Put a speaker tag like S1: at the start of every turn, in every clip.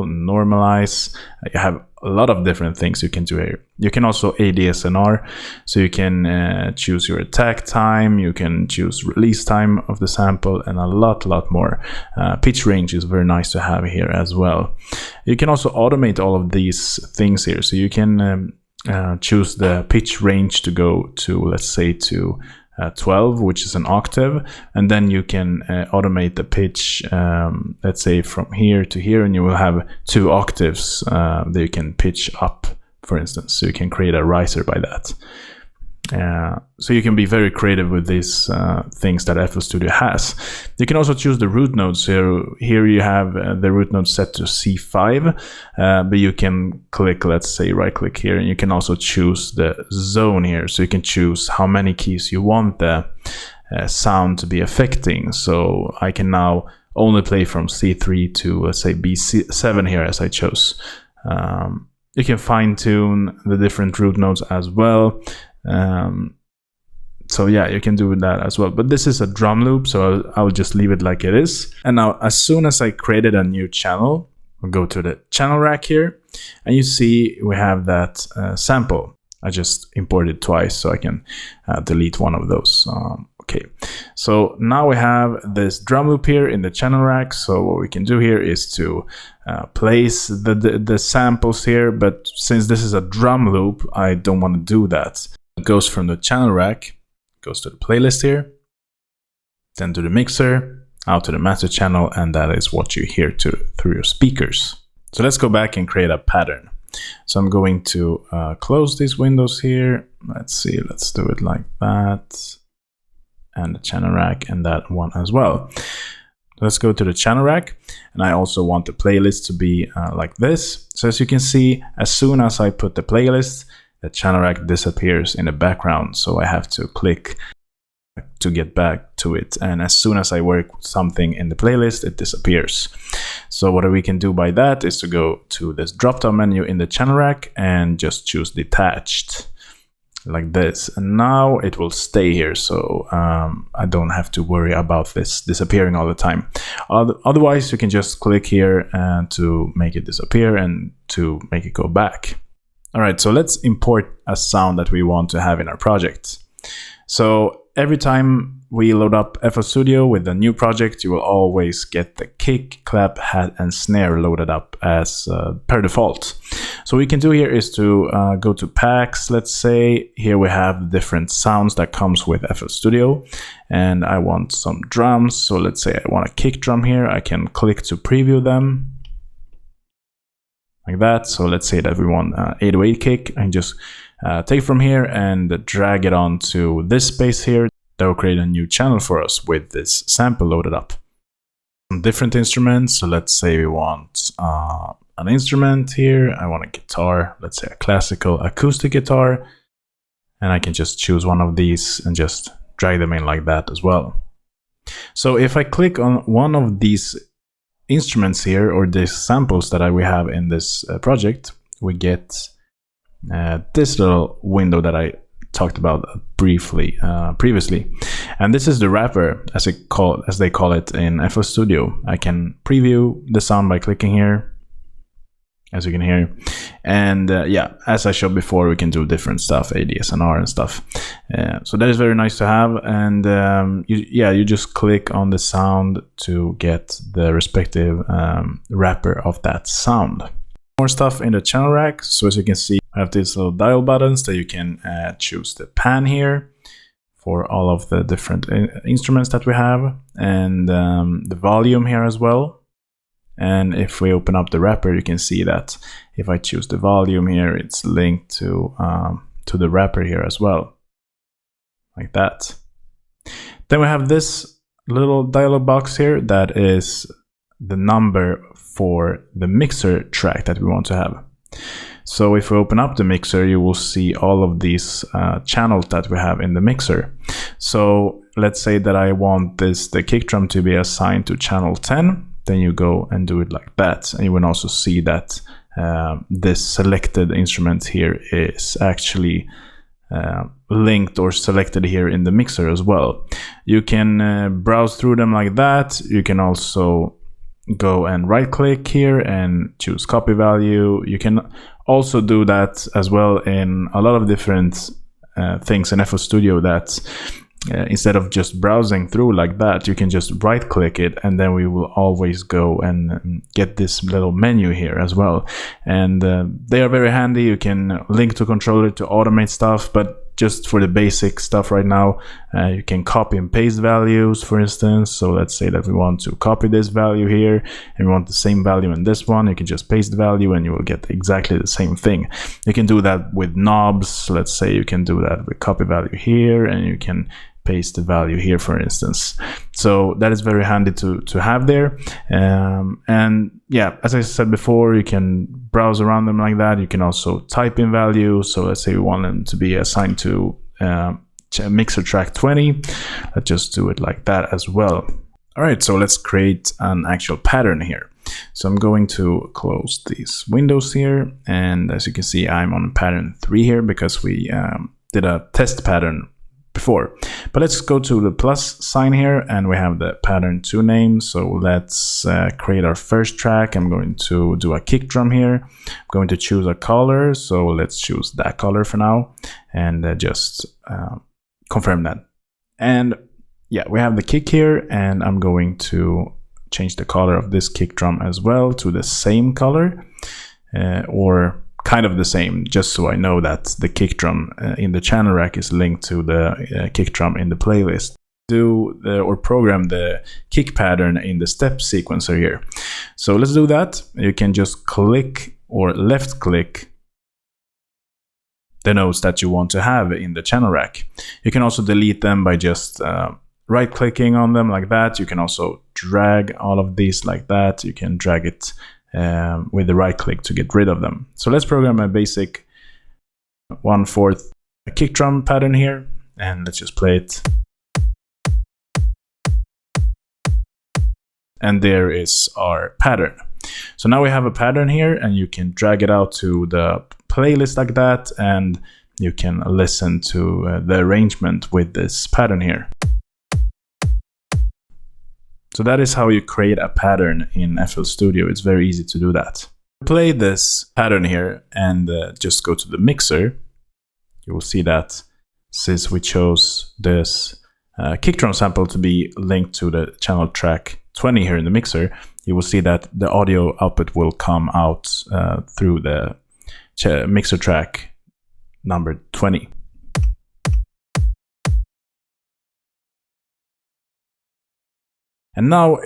S1: normalize. You have a lot of different things you can do here. You can also ADSNR, so you can choose your attack time, you can choose release time of the sample, and a lot more. Pitch range is very nice to have here as well. You can also automate all of these things here, so you can choose the pitch range to go to, let's say, to 12, which is an octave, and then you can automate the pitch, let's say from here to here, and you will have 2 octaves that you can pitch up, for instance. So you can create a riser by that. So you can be very creative with these things that FL Studio has. You can also choose the root node. So here you have the root node set to C5, but you can click, let's say, right click here, and you can also choose the zone here. So you can choose how many keys you want the sound to be affecting. So I can now only play from C3 to, let's say, B7 here, as I chose. You can fine tune the different root nodes as well. So yeah, you can do that as well, but this is a drum loop, so I'll just leave it like it is. And now, as soon as I created a new channel, we'll go to the channel rack here, and you see we have that sample. I just imported twice, so I can delete one of those. Okay, so now we have this drum loop here in the channel rack. So what we can do here is to place the samples here, but since this is a drum loop, I don't want to do that. It goes from the channel rack, goes to the playlist here, then to the mixer, out to the master channel, and that is what you hear through your speakers. So let's go back and create a pattern. So I'm going to close these windows here. Let's see, let's do it like that. And the channel rack, and that one as well. Let's go to the channel rack, and I also want the playlist to be like this. So as you can see, as soon as I put the playlist, the channel rack disappears in the background. So I have to click to get back to it, and as soon as I work with something in the playlist, it disappears. So what we can do by that is to go to this drop down menu in the channel rack and just choose detached, like this, and now it will stay here, so I don't have to worry about this disappearing all the time. Otherwise, you can just click here to make it disappear and to make it go back. All right, so let's import a sound that we want to have in our project. So every time we load up FL Studio with a new project, you will always get the kick, clap, hat, and snare loaded up as per default. So what we can do here is to go to packs. Let's say here we have different sounds that comes with FL Studio, and I want some drums. So let's say I want a kick drum here. I can click to preview them like that. So let's say that we want 808 kick, and just take from here and drag it onto this space here. That will create a new channel for us with this sample loaded up. Some different instruments. So let's say we want an instrument here. I want a guitar, let's say a classical acoustic guitar, and I can just choose one of these and just drag them in like that as well. So if I click on one of these instruments here, or these samples that we have in this project, we get this little window that I talked about briefly previously, and this is the wrapper, as they call it in FL Studio. I can preview the sound by clicking here, as you can hear, and yeah, as I showed before, we can do different stuff, ADSNR and stuff. So that is very nice to have, and you just click on the sound to get the respective wrapper of that sound. More stuff in the channel rack. So as you can see, I have these little dial buttons that you can choose the pan here for all of the different instruments that we have, and the volume here as well. And if we open up the wrapper, you can see that if I choose the volume here, it's linked to the wrapper here as well, like that. Then we have this little dialog box here that is the number for the mixer track that we want to have. So if we open up the mixer, you will see all of these channels that we have in the mixer. So let's say that I want the kick drum to be assigned to channel 10. Then you go and do it like that, and you will also see that this selected instrument here is actually linked or selected here in the mixer as well. You can browse through them like that. You can also go and right click here and choose copy value. You can also do that as well in a lot of different things in FL Studio, that instead of just browsing through like that, you can just right click it, and then we will always go and get this little menu here as well. And they are very handy. You can link to controller to automate stuff, but just for the basic stuff right now, you can copy and paste values, for instance. So let's say that we want to copy this value here and we want the same value in this one. You can just paste the value and you will get exactly the same thing. You can do that with knobs. Let's say you can do that with copy value here, and you can paste the value here, for instance. So that is very handy to have there. And yeah, as I said before, you can browse around them like that. You can also type in values. So let's say we want them to be assigned to mixer track 20. Let's just do it like that as well. All right, so let's create an actual pattern here. So I'm going to close these windows here, and as you can see, I'm on pattern 3 here because we did a test pattern before. But let's go to the plus sign here, and we have the pattern 2 name. So let's create our first track. I'm going to do a kick drum here. I'm going to choose a color, so let's choose that color for now, and just confirm that. And yeah, we have the kick here, and I'm going to change the color of this kick drum as well to the same color, or kind of the same, just so I know that the kick drum in the channel rack is linked to the kick drum in the playlist. Or program the kick pattern in the step sequencer here. So let's do that. You can just click or left click the notes that you want to have in the channel rack. You can also delete them by just right clicking on them like that. You can also drag all of these like that. You can drag it with the right click to get rid of them. So let's program a basic 1/4 kick drum pattern here, and let's just play it. And there is our pattern. So now we have a pattern here, and you can drag it out to the playlist like that, and you can listen to the arrangement with this pattern here. So that is how you create a pattern in FL Studio. It's very easy to do that. Play this pattern here and just go to the mixer. You will see that since we chose this kick drum sample to be linked to the channel track 20 here in the mixer, you will see that the audio output will come out through the mixer track number 20. And now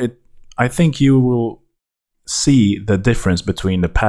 S1: I think you will see the difference between the pattern